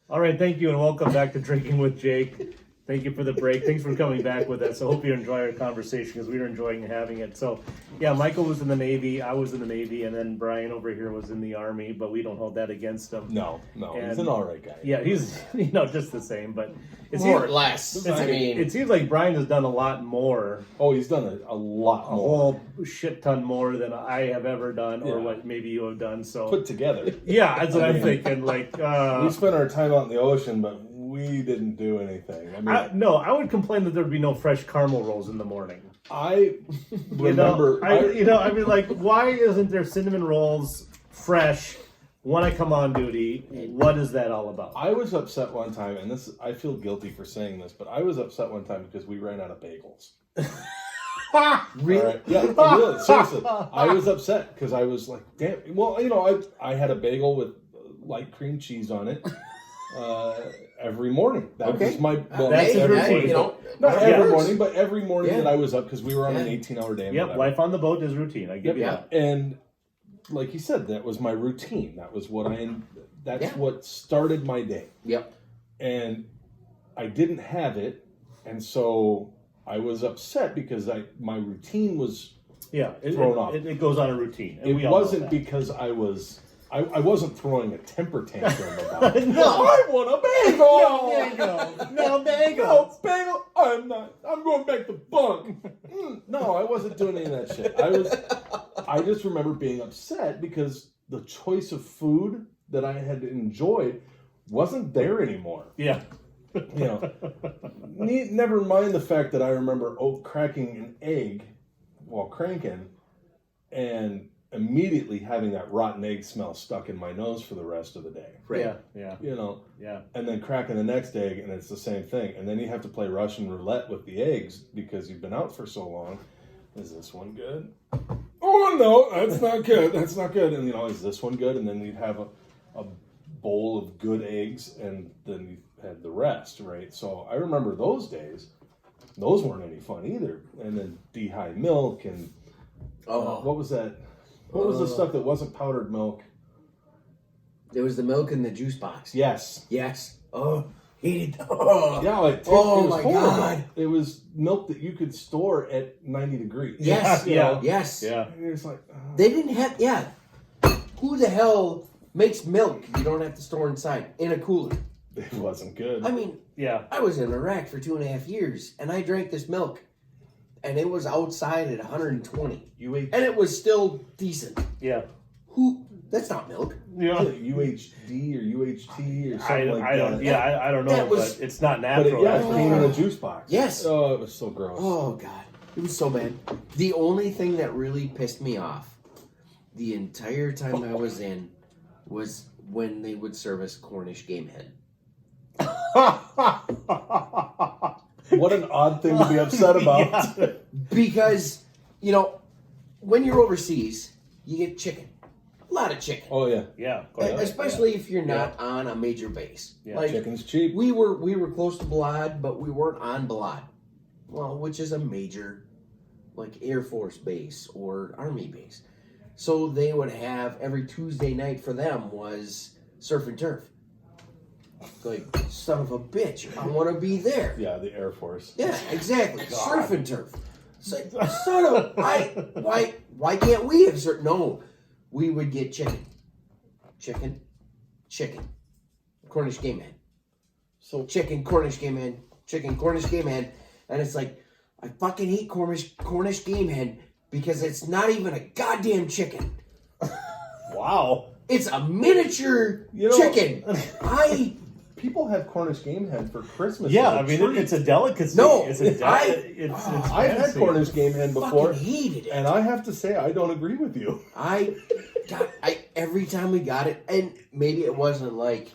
All right, thank you, and welcome back to Drinking with Jake. Thank you for the break. Thanks for coming back with us. I hope you enjoy our conversation because we were enjoying having it. So, yeah, Michael was in the Navy, I was in the Navy, and then Brian over here was in the Army, but we don't hold that against him. No, he's an all right guy. Yeah, he's just the same, but it More seems, or less. it seems like Brian has done a lot more. Oh, he's done a lot A more. whole shit ton more than I have ever done, or Yeah. what maybe you have done. So Put together. yeah, that's what I'm thinking. Like, We spent our time out in the ocean, but we didn't do anything. I mean, I would complain that there'd be no fresh caramel rolls in the morning. I remember. I mean, like, why isn't there cinnamon rolls fresh when I come on duty? What is that all about? I was upset one time, and I feel guilty for saying this, but I was upset one time because we ran out of bagels. Really? Right. Yeah, really, seriously. I was upset because I was like, damn. Well, I had a bagel with light cream cheese on it every morning. That was my That's every routine. morning. Not every morning, but every morning that I was up because we were on an 18-hour day. Yep, life on the boat is routine. I give you that. And like you said, that was my routine. That was what what started my day. Yep. And I didn't have it, and so I was upset because my routine was thrown off. It goes on a routine. And it wasn't because I wasn't throwing a temper tantrum about it. No. I want a bagel! No bagel. No bagel! I'm going back to bunk. No, I wasn't doing any of that shit. I just remember being upset because the choice of food that I had enjoyed wasn't there anymore. Yeah. Never mind the fact that I remember cracking an egg while cranking and immediately having that rotten egg smell stuck in my nose for the rest of the day. Right. Yeah. Yeah. And then cracking the next egg and it's the same thing. And then you have to play Russian roulette with the eggs because you've been out for so long. Is this one good? Oh, no, that's not good. That's not good. And, is this one good? And then you'd have a bowl of good eggs and then you had the rest, right? So I remember those days. Those weren't any fun either. And then D-high milk and what was that? What was the stuff that wasn't powdered milk? There was the milk in the juice box. Yes. Oh, hated. Oh. Yeah, it was my horrible. God. It was milk that you could store at 90 degrees. Yes. Yes. Yeah. And it's like, They didn't have. Yeah. Who the hell makes milk you don't have to store inside in a cooler? it wasn't good. I mean, I was in Iraq for 2.5 years, and I drank this milk, and it was outside at 120. And it was still decent. Yeah. That's not milk. Yeah. UHD or UHT or something like that. Yeah, I don't know, but it's not But natural. it came in a juice box. Yes. Oh, it was so gross. Oh, God. It was so bad. The only thing that really pissed me off the entire time I was in was when they would serve us Cornish Game Hen. What an odd thing to be upset about. Because, when you're overseas, you get chicken. A lot of chicken. Oh, yeah. Yeah. Especially if you're not on a major base. Yeah. Like, Chicken's cheap. we were close to Balad, but we weren't on Balad. Well, which is a major, Air Force base or Army base. So they would have, every Tuesday night for them was surf and turf. Like, son of a bitch, I want to be there. Yeah, the Air Force. Yeah, exactly. Surf and turf. So, son of, why can't we have certain? No, we would get chicken, Cornish Game Hen. So Chicken, Cornish Game Hen, chicken, Cornish Game Hen. And it's like, I fucking hate Cornish Game Hen because it's not even a goddamn chicken. Wow. It's a miniature chicken. people have Cornish Game Hen for Christmas. Yeah, I mean, it's a delicacy. No, I've had Cornish Game Hen before. I hated it. And I have to say, I don't agree with you. Every time we got it, and maybe it wasn't like,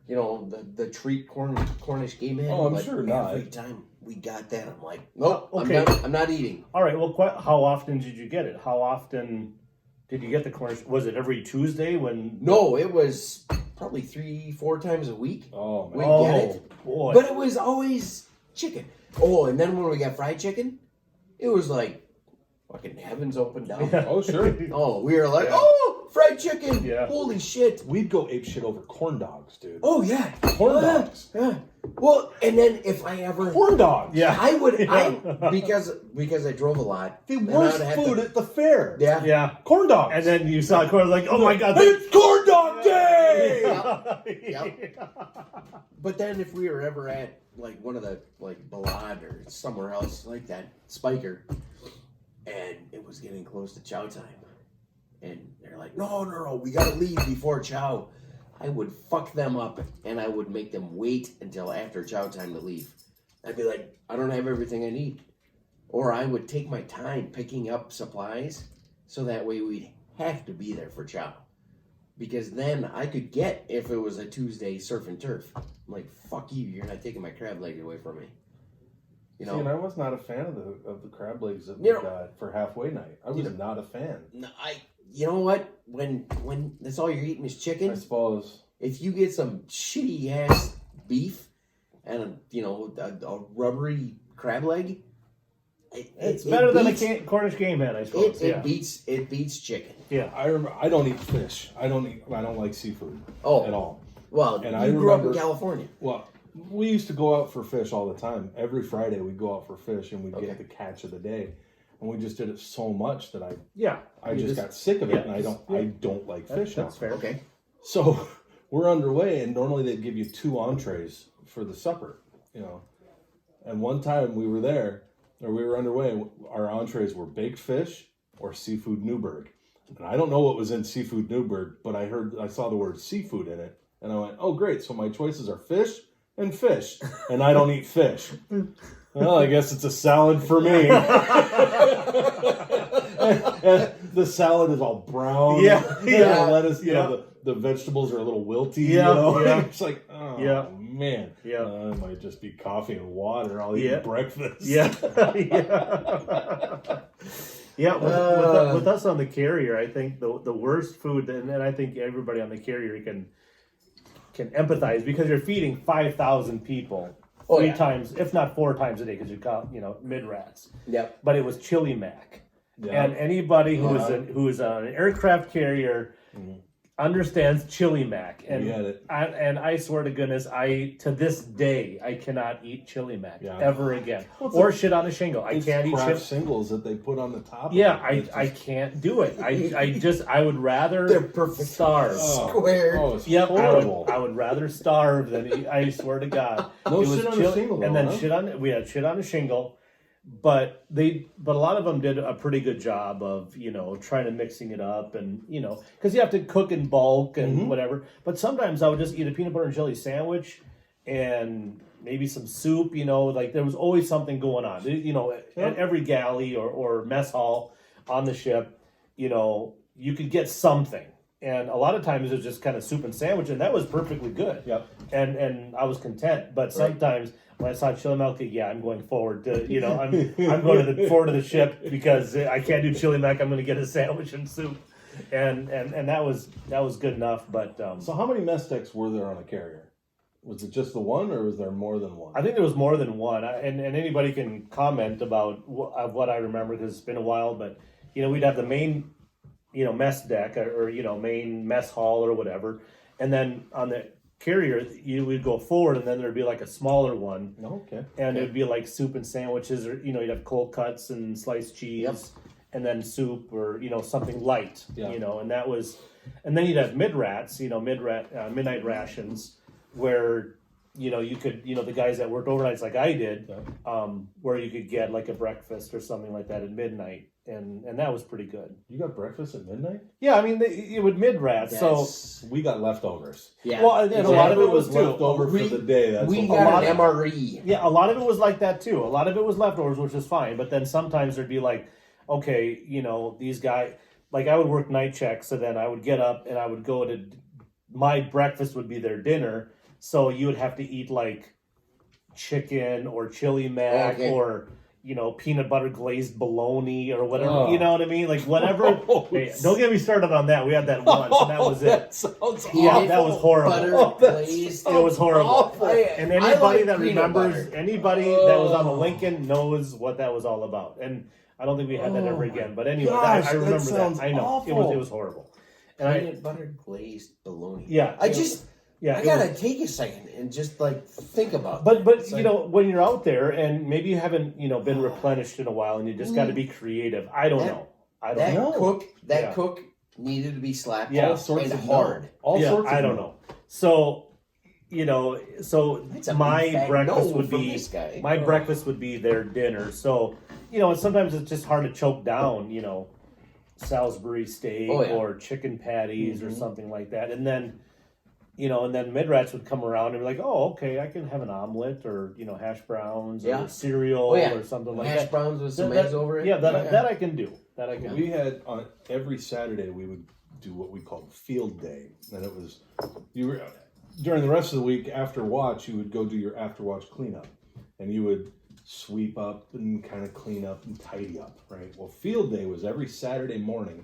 the treat Cornish Game Hen. Oh, I'm but sure not. Every time we got that, I'm like, nope, okay. I'm not eating. All right, well, how often did you get it? How often did you get the Cornish? Was it every Tuesday when? No, it was probably 3-4 times a week. Oh, man. We'd get it. Boy. But it was always chicken. Oh, and then when we got fried chicken, it was like fucking heavens opened up. Oh, sure. Oh, we were like, oh, fried chicken. Yeah. Holy shit. We'd go ape shit over corn dogs, dude. Oh yeah. Corn dogs. Yeah. Well, and then if I ever Corn dogs. Yeah. I would Yeah. because I drove a lot. The and worst I'd have food to- at the fair. Yeah. Yeah. Corn dogs. And then you saw corn like, oh my god. It's corn dog day! But then if we were ever at like one of the like Balad or somewhere else like that, Spiker, and it was getting close to chow time, and they're like, no, we gotta leave before chow. I would fuck them up and I would make them wait until after chow time to leave. I'd be like, I don't have everything I need. Or I would take my time picking up supplies so that way we'd have to be there for chow. Because then I could get, if it was a Tuesday surf and turf, I'm like, fuck you, you're not taking my crab leg away from me. You know? See, and I was not a fan of the crab legs that we You know- got for halfway night. I was not a fan. No, you know what? When that's all you're eating is chicken, I suppose. if you get some shitty ass beef and a rubbery crab leg, It's better than beats, a Cornish Game Hen, I suppose. it beats chicken. Yeah. I remember. I don't eat fish. I don't like seafood Oh. at all. Well, And you I grew up in remember- California. Well, we used to go out for fish all the time. Every Friday we'd go out for fish and we'd Okay. get the catch of the day. And we just did it so much that Yeah. I You just got sick of it, yeah, and I don't like fish now. That's fair. Okay. So we're underway, and normally they give you 2 entrees for the supper, And one time we were there, or we were underway, our entrees were baked fish or seafood Newburg. And I don't know what was in seafood Newburg, but I saw the word seafood in it, and I went, oh great, so my choices are fish, and I don't eat fish. Well, I guess it's a salad for me. And the salad is all brown. Yeah, The lettuce, yeah. the vegetables are a little wilty. Yeah, yeah. It's like, oh Yeah. man, Yeah. It might just be coffee and water. I'll eat Yeah. breakfast. Yeah. Yeah. With us on the carrier, I think the worst food, and I think everybody on the carrier can empathize, because you're feeding 5,000 people Oh, 3 yeah. times, if not 4 times a day, because you count, mid rats. Yep. But it was chili mac, Yeah. and anybody who is on an aircraft carrier understands chili mac, and We had it. I swear to goodness, to this day I cannot eat chili mac Yeah. ever again, or shit on a shingle. I It's can't eat craft shit. singles that they put on the top. Yeah, of it. I can't do it. I would rather They're perfect. starve. Square. Oh, it's Yep, horrible. I would rather starve than eat. I swear to God. No It was shit on a chili- shingle, and though, then huh? we had shit on a shingle, but a lot of them did a pretty good job of trying to mixing it up, and because you have to cook in bulk and whatever. But sometimes I would just eat a peanut butter and jelly sandwich and maybe some soup. Like there was always something going on. At every galley or mess hall on the ship, you could get something. And a lot of times it was just kind of soup and sandwich, and that was perfectly good. Yep. And I was content. But sometimames when I saw chili mac, I'm going forward to I'm going to the forward of the ship, because I can't do chili mac. I'm going to get a sandwich and soup, and that was good enough. But So how many mess decks were there on a carrier? Was it just the one, or was there more than one? I think there was more than one. And anybody can comment about what I remember, because it's been a while. But we'd have the main mess deck, or main mess hall or whatever, and then on the carrier you would go forward, and then there'd be like a smaller one, Okay. and it'd be like soup and sandwiches, or you'd have cold cuts and sliced cheese, and then soup, or something light, and that was, and then you'd have midnight rations, where you could the guys that worked overnights like I did, where you could get like a breakfast or something like that at midnight. And that was pretty good. You got breakfast at midnight? Yeah, I mean, it would mid-rat, so... We got leftovers. Yeah. Well, and a lot of it was too. left over for the day. That's We what got lot an of- MRE. Yeah, a lot of it was like that too. A lot of it was leftovers, which is fine. But then sometimes there'd be like, okay, these guys... Like, I would work night checks, so then I would get up and I would go to... My breakfast would be their dinner, so you would have to eat, like, chicken or chili mac or... peanut butter glazed bologna or whatever. Oh. You know what I mean? Like whatever. Hey, don't get me started on that. We had that once, and that was it. That sounds Yeah, awful. that was horrible. Butter glazed. It was horrible. awful. And I anybody like that peanut remembers, butter. anybody that was on the Lincoln knows what that was all about. And I don't think we had that ever again. But anyway, gosh, I remember that sounds that. I know awful. it was horrible. Peanut butter glazed bologna. Yeah. I it gotta was- take a second and just like think about But that. It's you like, know, when you're out there and maybe you haven't been replenished in a while, and you just got to be creative. I don't know. that know. Yeah. cook needed to be slapped Yeah. All sorts and of hard. no. All Yeah, sorts of I don't no. know. So That's a big my fat breakfast no would from be this guy. breakfast would be their dinner. So and sometimes it's just hard to choke down. Salisbury steak Oh, yeah. or chicken patties or something like that, and then. And then Midrats would come around and be like, "Oh, okay, I can have an omelet or hash browns Yeah. or cereal Oh, yeah. or something like Hash that." browns with some That- eggs over it. Yeah, that I can do. That I can do. We had on every Saturday we would do what we called field day, and it was during the rest of the week after watch you would go do your after watch cleanup, and you would sweep up and kind of clean up and tidy up, right? Well, field day was every Saturday morning,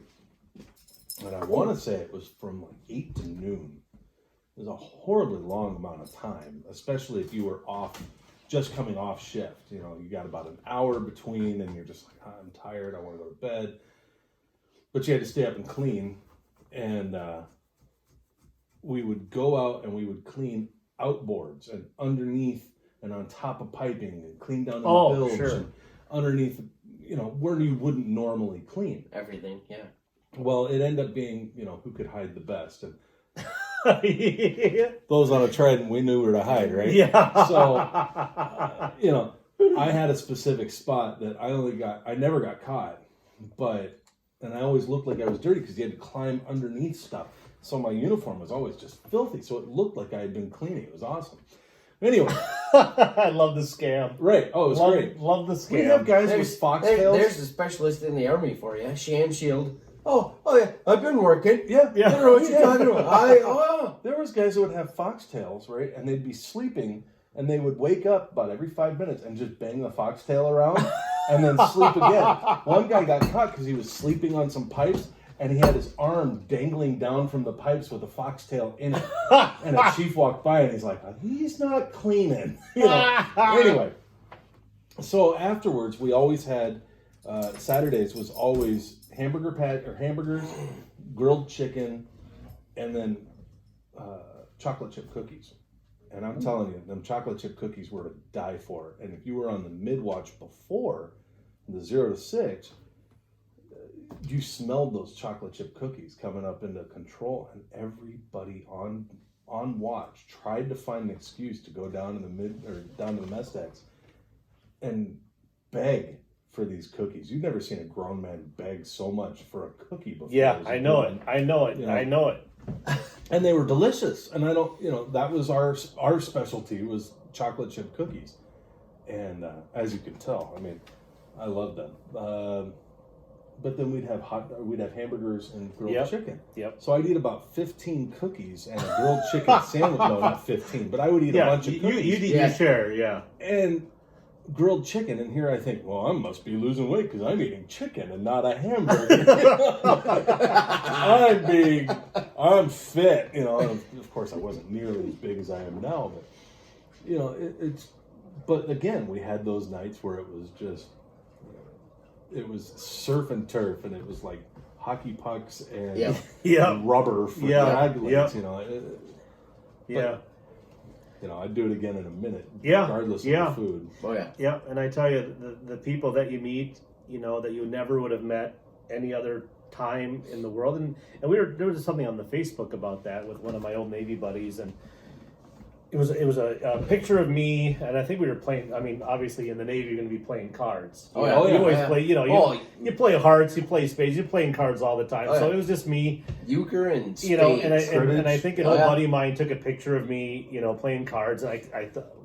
and I want to say it was from like 8 to noon. It was a horribly long amount of time, especially if you were just coming off shift. You got about an hour between, and you're just like, I'm tired, I want to go to bed. But you had to stay up and clean, and we would go out and we would clean outboards and underneath and on top of piping and clean down the bilge sure. and underneath, where you wouldn't normally clean. Everything, yeah. Well, it ended up being, who could hide the best. And Yeah. those on a trident, we knew where to hide, right? Yeah. So, I had a specific spot that I never got caught, and I always looked like I was dirty because you had to climb underneath stuff. So my uniform was always just filthy. So it looked like I had been cleaning. It was awesome. Anyway, I love the scam. right. Oh, it was great. Love the scam. We have guys with foxtails. There's a specialist in the army for you. Sham Shield. Oh yeah, I've been working. Yeah. Yeah. I don't know what you're talking about. There was guys who would have foxtails, right? And they'd be sleeping, and they would wake up about every 5 minutes and just bang the foxtail around and then sleep again. One guy got caught because he was sleeping on some pipes, and he had his arm dangling down from the pipes with a foxtail in it. And a chief walked by, and he's like, he's not cleaning. Anyway, so afterwards, we always had, Saturdays was always hamburgers, grilled chicken, and then chocolate chip cookies. And I'm telling you, them chocolate chip cookies were to die for. And if you were on the mid-watch before, the 0 to 6, you smelled those chocolate chip cookies coming up into control, and everybody on watch tried to find an excuse to go down to the mess decks and beg for these cookies. You've never seen a grown man beg so much for a cookie before. Yeah, I know it. I know it. And they were delicious. And that was our specialty was chocolate chip cookies. And as you can tell, I mean, I love them. But then we'd have hamburgers and grilled chicken. Yep. So I'd eat about 15 cookies and a grilled chicken sandwich. No, not 15, but I would eat a bunch of cookies. You'd eat your share, yeah. And grilled chicken, and here I think, well, I must be losing weight because I'm eating chicken and not a hamburger. I'm big, I'm fit, and of course I wasn't nearly as big as I am now, but but again, we had those nights where it was just, it was surf and turf, and it was like hockey pucks and and rubber for drag legs, I'd do it again in a minute, regardless of the food. Oh yeah. Yeah, and I tell you, the people that you meet, that you never would have met any other time in the world, and there was something on the Facebook about that with one of my old Navy buddies, and it was a picture of me, and I think we were playing. I mean, obviously in the Navy you're going to be playing cards. You always play. You play hearts, you play spades, you're playing cards all the time. So it was just me, euchre and spades. and I think an old buddy of mine took a picture of me, playing cards. And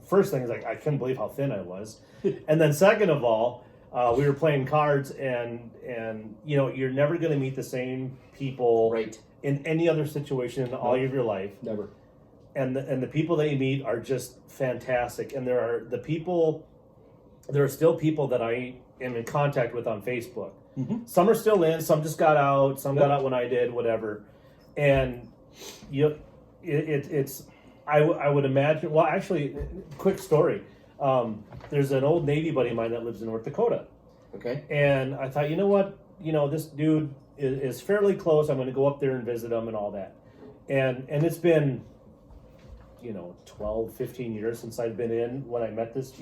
first thing is I couldn't believe how thin I was, and then second of all, we were playing cards, and you're never going to meet the same people in any other situation in all of your life. Never. And the people that you meet are just fantastic. And there are still people that I am in contact with on Facebook. Mm-hmm. Some are still in, some just got out, some got out when I did, whatever. And I would imagine. Well, actually, quick story. There's an old Navy buddy of mine that lives in North Dakota. Okay. And I thought, you know what? This dude is fairly close. I'm going to go up there and visit him and all that. And it's been, 12, 15 years since I've been in when I met this,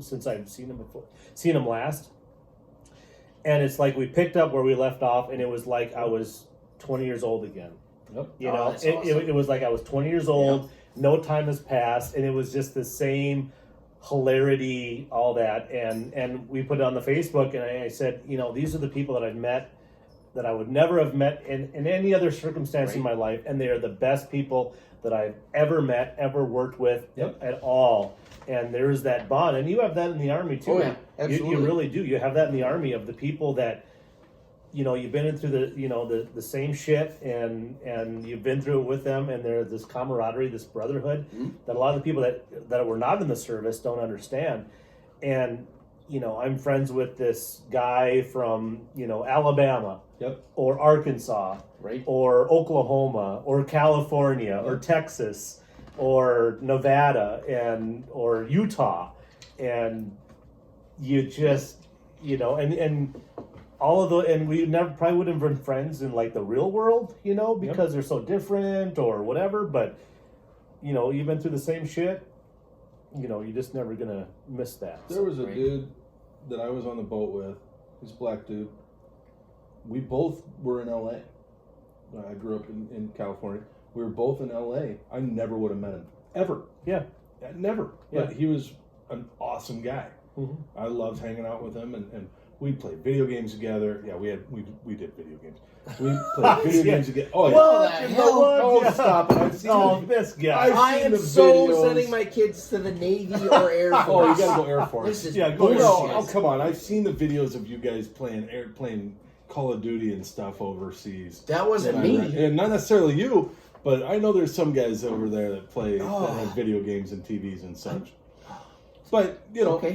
since I've seen him last. And it's like we picked up where we left off, and it was like I was 20 years old again. Yep. That's awesome. It was like I was 20 years old. No time has passed, and it was just the same hilarity, all that. And we put it on the Facebook, and I said, these are the people that I've met that I would never have met in any other circumstance in my life, and they are the best people that I've ever met, ever worked with at all. And there's that bond, and you have that in the Army too. Oh, yeah, absolutely. You really do. You have that in the Army of the people that you've been through the same shit, and you've been through it with them, and there's this camaraderie, this brotherhood that a lot of the people that were not in the service don't understand. And I'm friends with this guy from Alabama, or Arkansas, Right. or Oklahoma, or California, or Texas, or Nevada, or Utah, and you just and all of and we never probably wouldn't have been friends in like the real world, because they're so different or whatever. But you've been through the same shit. You're just never gonna miss that. There was a dude that I was on the boat with. He's a black dude. We both were in LA. I grew up in California. We were both in LA. I never would have met him. Ever. Yeah. Never. Yeah. But he was an awesome guy. Mm-hmm. I loved hanging out with him, and we'd play video games together. Yeah, we did video games. We played video games together. Oh, yeah. What the hell? Oh, stop it. I've seen this guy. I am the so videos. sending my kids to the Navy or Air Force. Oh, you gotta go Air Force. This is go bullshit. Air Oh, come on. I've seen the videos of you guys playing Call of Duty and stuff overseas. That wasn't me. And not necessarily you, but I know there's some guys over there that that have video games and TVs and such. But,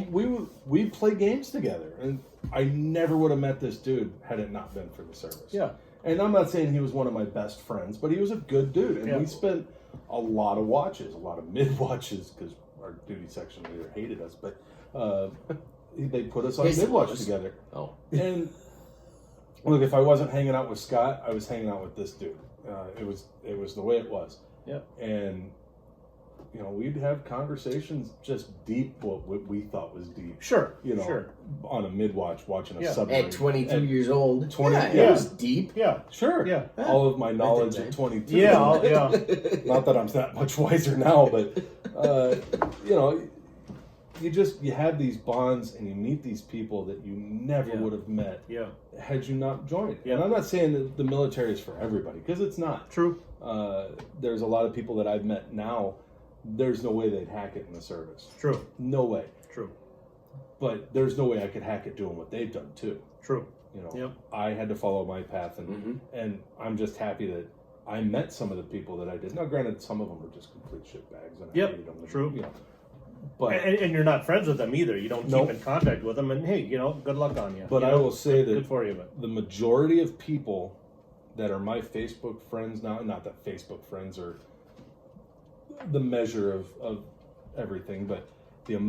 we play games together. And I never would have met this dude had it not been for the service. Yeah. And I'm not saying he was one of my best friends, but he was a good dude. And we spent a lot of watches, a lot of mid-watches, because our duty section leader hated us. But they put us on mid-watch together. Oh. And look, if I wasn't hanging out with Scott, I was hanging out with this dude. It was the way it was. Yeah. And we'd have conversations just deep, what we thought was deep. Sure. On a mid-watch, watching a submarine. At 22 years old. 20, it was deep. Yeah. Sure. Yeah. All of my knowledge at 22. Yeah. Not that I'm that much wiser now, but you have these bonds and you meet these people that you never would have met had you not joined. Yeah. And I'm not saying that the military is for everybody, because it's not. True. There's a lot of people that I've met now. There's no way they'd hack it in the service. True. No way. True. But there's no way I could hack it doing what they've done too. True. I had to follow my path, and I'm just happy that I met some of the people that I did. Now, granted, some of them were just complete shitbags, and I hated them. True. But and you're not friends with them either. You don't keep in contact with them, and hey, good luck on you. But I will say that good for you. But the majority of people that are my Facebook friends now, not that Facebook friends are the measure of everything, but the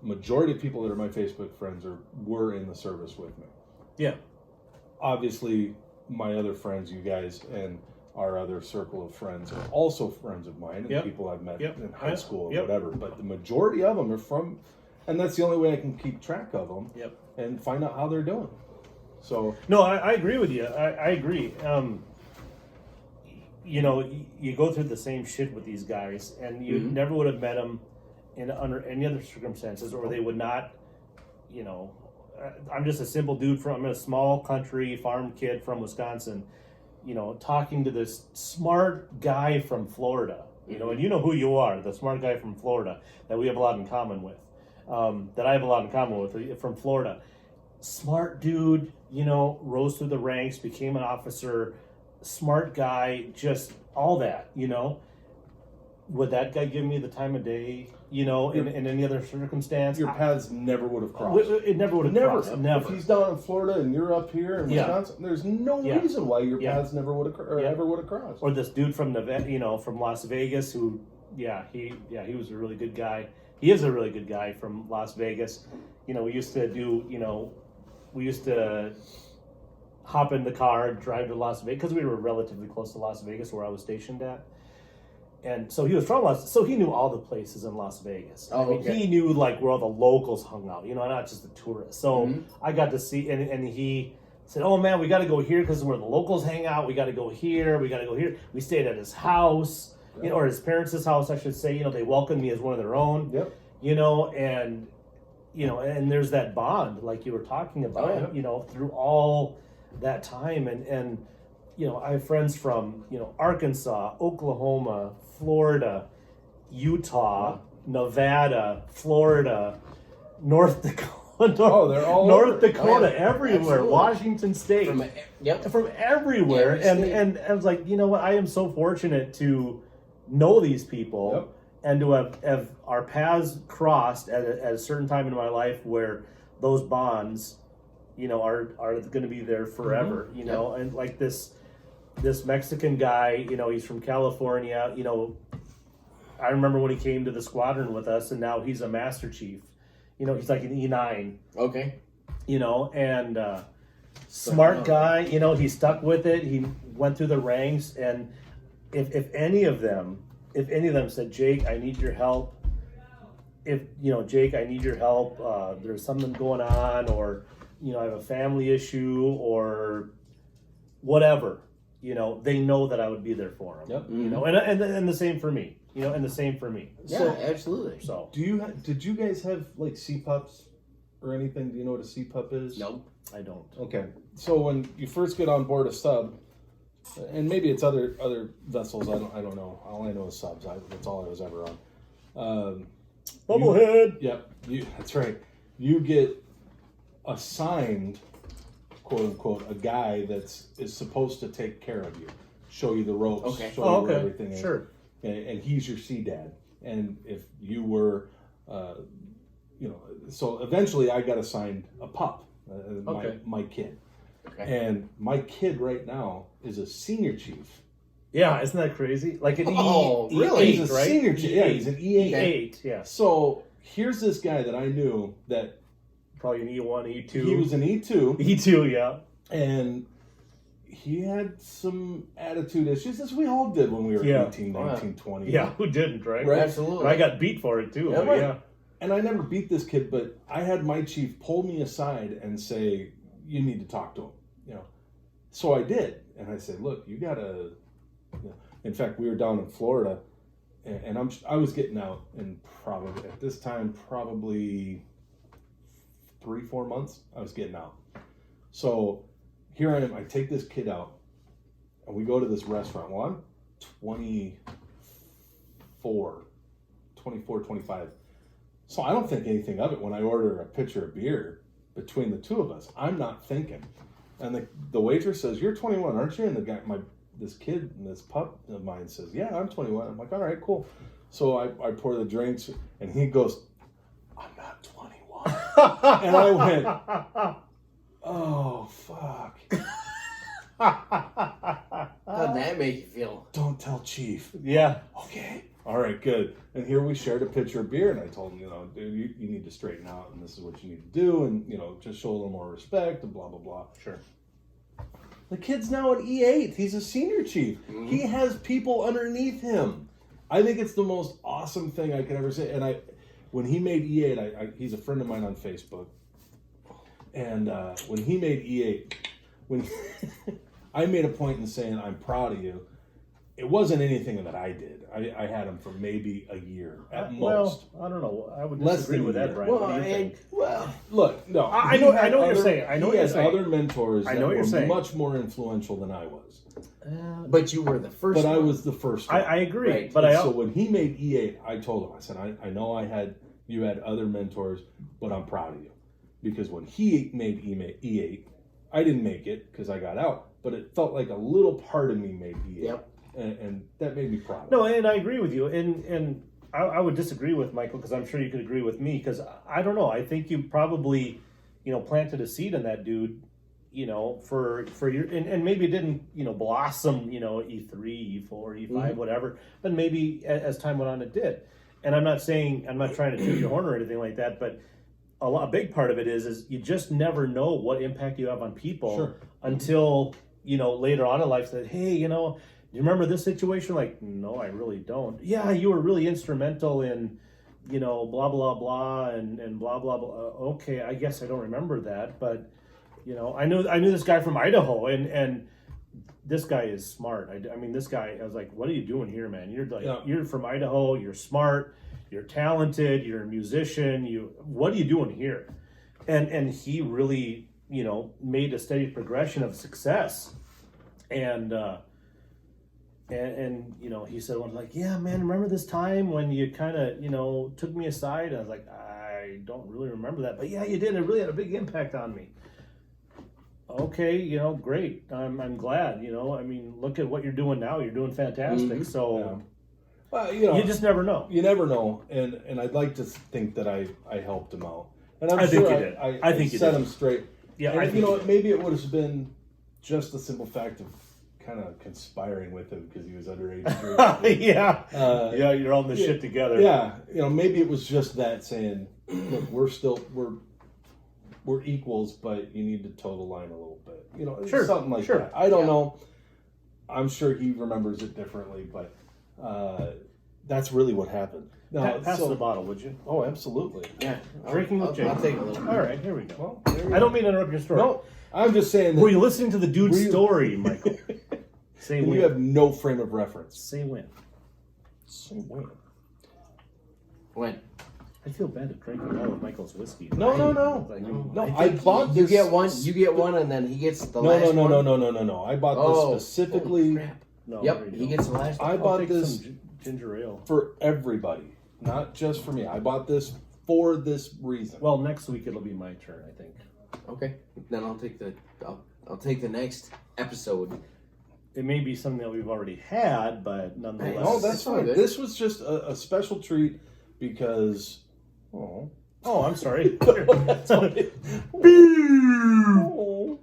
majority of people that are my Facebook friends were in the service with me. Yeah. Obviously, my other friends, you guys, and our other circle of friends are also friends of mine and people I've met in high school or whatever. But the majority of them are from, and that's the only way I can keep track of them and find out how they're doing. So no, I agree with you. I agree. You go through the same shit with these guys, and you never would have met them under any other circumstances, or they would not. I'm just a simple dude I'm a small country farm kid from Wisconsin. Talking to this smart guy from Florida. And you know who you are, the smart guy from Florida that we have a lot in common with. That I have a lot in common with from Florida. Smart dude, rose through the ranks, became an officer. Smart guy, just all that, Would that guy give me the time of day, in any other circumstance? your paths never would have crossed. It never would have crossed. Never. If he's down in Florida and you're up here in Wisconsin, there's no reason why your paths never would have ever would have crossed. Or this dude from from Las Vegas who, he was a really good guy. He is a really good guy from Las Vegas. We used to hop in the car and drive to Las Vegas, because we were relatively close to Las Vegas where I was stationed at. And so he was from so he knew all the places in Las Vegas. Oh, okay. He knew like where all the locals hung out, not just the tourists. So I got to see, and he said, "Oh man, we got to go here because where the locals hang out. We got to go here. We got to go here." We stayed at his house, or his parents' house, I should say. They welcomed me as one of their own. Yep. And there's that bond like you were talking about. Through all that time, and I have friends from Arkansas, Oklahoma, Florida, Utah, Nevada, Florida, North Dakota. They're all North over. Dakota, Yeah, everywhere. absolutely. Washington State, from everywhere. Every And I was like, what? I am so fortunate to know these people and to have our paths crossed at a certain time in my life where those bonds, are going to be there forever. And like this Mexican guy, he's from California. I remember when he came to the squadron with us, and now he's a Master Chief. He's like an E9. Okay. And smart guy. He stuck with it. He went through the ranks, and if any of them said, "Jake, I need your help," Jake, I need your help. There's something going on, or I have a family issue, or whatever. They know that I would be there for them. Yep. And the same for me. And the same for me. Yeah, absolutely. So Did you guys have like CPUPs or anything? Do you know what a CPUP is? No. I don't. Okay. So when you first get on board a sub, and maybe it's other vessels, I don't know. All I know is subs. That's all I was ever on. Bubblehead. Yep. That's right. You get assigned, quote unquote, a guy is supposed to take care of you, show you the ropes, show you where everything is. Sure. And he's your sea dad. And if you were, so eventually I got assigned a pup, my kid. Okay. And my kid right now is a senior chief. Yeah, isn't that crazy? Like an really? E8, He's a right? senior chief. Yeah, he's an E8. E8, yeah. So here's this guy that I knew that Probably an E1, E2. he was an E2. E2, yeah. And he had some attitude issues, as we all did when we were 18, 19, 20. Yeah, who didn't, right? Right. Absolutely. And I got beat for it, too. Yeah, but right. yeah. And I never beat this kid, but I had my chief pull me aside and say, "You need to talk to him." So I did, and I said, "Look, you gotta." In fact, we were down in Florida, and I was getting out in probably at this time 3-4 months. I was getting out. So here I am. I take this kid out, and we go to this restaurant. Well, I'm 24, 25. So I don't think anything of it when I order a pitcher of beer between the two of us. I'm not thinking. And the waitress says, "You're 21, aren't you?" And the guy, this kid, this pup of mine says, "Yeah, I'm 21. I'm like, "All right, cool." So I pour the drinks, and he goes, "I'm not 21." And I went, "Oh, fuck." How'd that make you feel? "Don't tell Chief." Yeah. "Okay. All right, good." And here we shared a pitcher of beer, and I told him, "Dude, you need to straighten out, and this is what you need to do, and, just show a little more respect, and blah, blah, blah." Sure. The kid's now an E8. He's a senior chief. Mm-hmm. He has people underneath him. I think it's the most awesome thing I could ever say. And when he made E8, he's a friend of mine on Facebook. And when he made E8, I made a point in saying, "I'm proud of you." It wasn't anything that I did. I had him for maybe a year at most. Well, I don't know. I would Less disagree than with a that, year. Brian. What do you think? Look, no. I know what you're saying. I know what he you're has saying. other mentors that were saying. much more influential than I was. But you were the first But one. I was the first one. I agree. Right. But So when he made E8, I told him, I said, I know you had other mentors, but I'm proud of you. Because when he made E8, I didn't make it because I got out, but it felt like a little part of me made E8. Yep. And that made me proud. No, and I agree with you. And I would disagree with Michael, because I'm sure you could agree with me, because I don't know. I think you probably, planted a seed in that dude, for your, and maybe it didn't, blossom, E3, E4, E5, whatever, but maybe as time went on, it did. And I'm not trying to toot your horn or anything like that, but a big part of it is you just never know what impact you have on people Sure. until, later on in life, that, hey, do you remember this situation? Like, no, I really don't. Yeah, you were really instrumental in, blah, blah, blah, and blah, blah, blah. Okay, I guess I don't remember that, but, I knew this guy from Idaho, and this guy is smart. I mean, this guy, I was like, what are you doing here, man? You're from Idaho, you're smart, you're talented, you're a musician, what are you doing here? And he really, made a steady progression of success. And he said, well, like, yeah, man, remember this time when you kind of, took me aside? And I was like, I don't really remember that, but yeah, you did. It really had a big impact on me. Okay, great. I'm glad, I mean, look at what you're doing now. You're doing fantastic. Mm-hmm. So, Yeah. Well, you just never know. You never know, and I'd like to think that I helped him out, and I think you did. I think you set did. him straight. Yeah, and, I think you did. maybe it would have been just the simple fact of kind of conspiring with him because he was underage. Yeah, you're all in this shit together. Yeah, maybe it was just that saying, look, we're equals, but you need to toe the line a little bit. Sure, something like sure. that. I don't know. I'm sure he remembers it differently, but that's really what happened. Now, Pass the bottle, would you? Oh, absolutely. Yeah. Drinking with Jake. I'll take a little. All right, here we go. Well, there we I don't go. mean to interrupt your story. No, I'm just saying that Were you listening to the dude's story, Michael? Say you when. have no frame of reference. Say when. When? I feel bad at drinking all of Michael's whiskey. No. Like, No, I bought You this. get one. You get one, and then he gets the No, last one. no. I bought this specifically. Holy crap. No, Yep, there you he go. gets the last one. I I'll bought take this some ginger ale. for everybody, not just for me. I bought this for this reason. Well, next week it'll be my turn, I think. Okay, then I'll take the next episode. It may be something that we've already had, but nonetheless. No, that's It's all fine. good. This was just a special treat because. Oh. Oh, I'm sorry.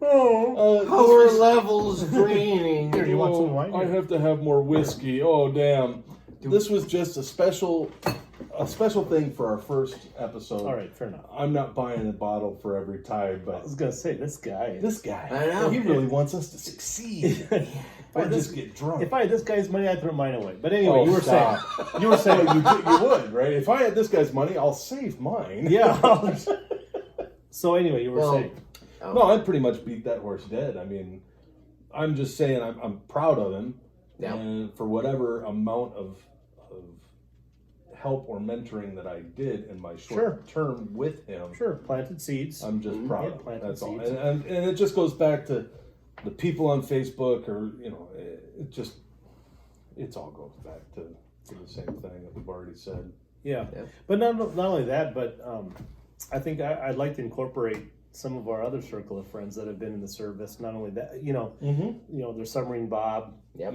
Power levels draining. Here, you want some wine? I have to have more whiskey. Oh, damn. This was just a special thing for our first episode. All right, fair enough. I'm not buying a bottle for every time, I but was gonna say this guy. I know. he really wants us to succeed. If I just get drunk. If I had this guy's money, I'd throw mine away. But anyway, you were stop. saying. You were saying. you would, right? If I had this guy's money, I'll save mine. Yeah. So anyway, you were saying. No, I pretty much beat that horse dead. I mean, I'm just saying I'm proud of him, Yeah. and for whatever amount of help or mentoring that I did in my short term with him. Sure, planted seeds. I'm just proud Yeah, of him. planted That's all. seeds. And it just goes back to the people on Facebook, or it all goes back to the same thing that we've already said. Yeah. Yeah. But not only that, but I think I'd like to incorporate some of our other circle of friends that have been in the service. Not only that, there's Submarine Bob. Yep.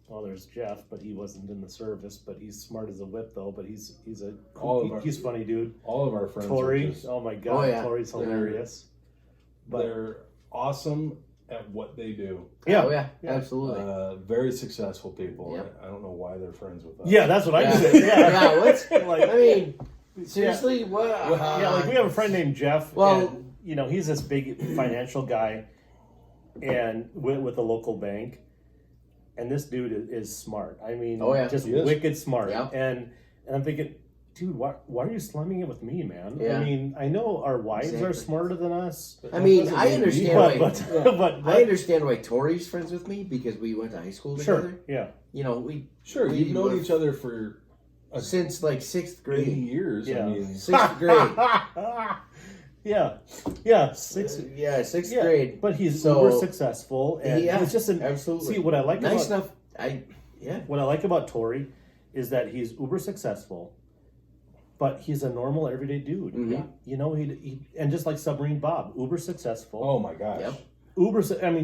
Well, there's Jeff, but he wasn't in the service. But he's smart as a whip, though. But he's funny dude. All of our friends. Tori, are just, oh my god, Oh, yeah. Tori's hilarious. But they're awesome at what they do. yeah, Oh yeah, absolutely. Very successful people. Yep. I don't know why they're friends with us. yeah, that's what I Yeah. said. Yeah, Yeah, what's- like, I mean, seriously, what? yeah, like we have a friend named Jeff. Well- and, he's this big financial guy, and with a local bank. And this dude is smart. I mean, Oh, yeah. just He is. wicked smart. Yeah. And I'm thinking, dude, why are you slumming it with me, man? Yeah. I mean, I know our wives are Exactly. smarter than us. I mean, Doesn't I mean understand But, why. but I understand why Tori's friends with me because we went to high school together. sure, yeah. We Sure, we you've known were- each other for since like sixth 80 grade. years. Yeah. I mean, Sixth grade. yeah, six. Yeah, sixth Yeah, grade. but he's So- super successful, and Yeah, he's just absolutely. See what I like Nice about enough. what I like about Tori is that he's uber successful, but he's a normal everyday dude. Mhm. He and just like Submarine Bob, uber successful. oh my gosh. Yep.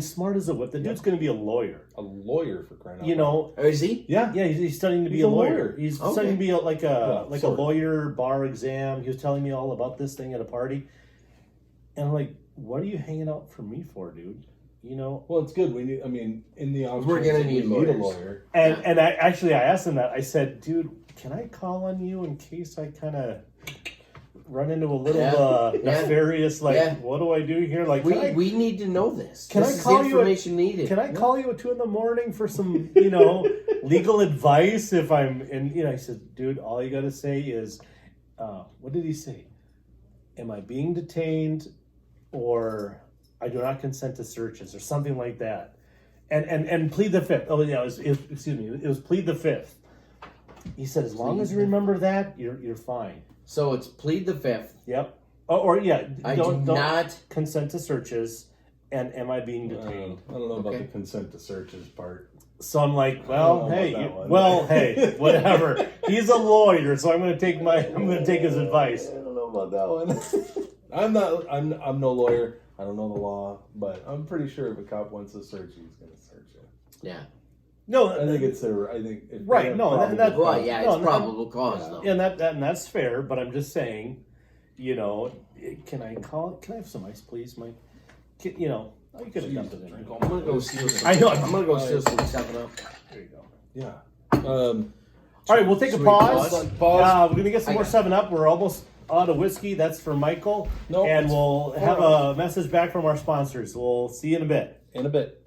Smart as a whip. The dude's going to be a lawyer. A lawyer for crying out You loud. know, Oh, is he? Yeah. yeah, he's studying to be He's a a lawyer. lawyer. He's Okay. studying to be like a sort of. lawyer bar exam. He was telling me all about this thing at a party, and I'm like, "What are you hanging out for me for, dude?" Well, it's good. We need. I mean, in the off We're chance gonna that we need a lawyers. lawyer. And I asked him that. I said, "Dude, can I call on you in case I kind of run into a little Yeah. nefarious, like, Yeah. what do I do here? Like, We need to know this. Can This I is call the you information needed. Can I call you at 2 a.m. for some, legal advice if I'm? And I said, dude, all you got to say is, what did he say? Am I being detained, or I do not consent to searches, or something like that, and plead the fifth. Oh yeah, it was plead the fifth. He said, as long as you remember that, you're fine. So it's plead the fifth. Yep. Or yeah, I do not consent to searches, and am I being detained? I don't know about Okay. the consent to searches part. So I'm like, I well, don't know hey, about that one. hey, whatever. He's a lawyer, so I'm going to take his advice. I don't know about that one. I'm no lawyer. I don't know the law, but I'm pretty sure if a cop wants to search you, he's going to search you. Yeah. No, I think it's their. I think if Right, they have no, probable that- cause- Right, yeah, No, it's probable cause, though. and that's fair. But I'm just saying, can I have some ice, please, Mike? You could have dumped it in. I'm gonna go steal some. I know. I'm gonna go steal some 7-Up. There you go. Yeah. All right, we'll take a Should we pause. pause? We're gonna get some more 7-Up. We're almost out of whiskey. That's for Michael. Nope, and it's we'll have a message back from our sponsors. We'll see you in a bit. In a bit.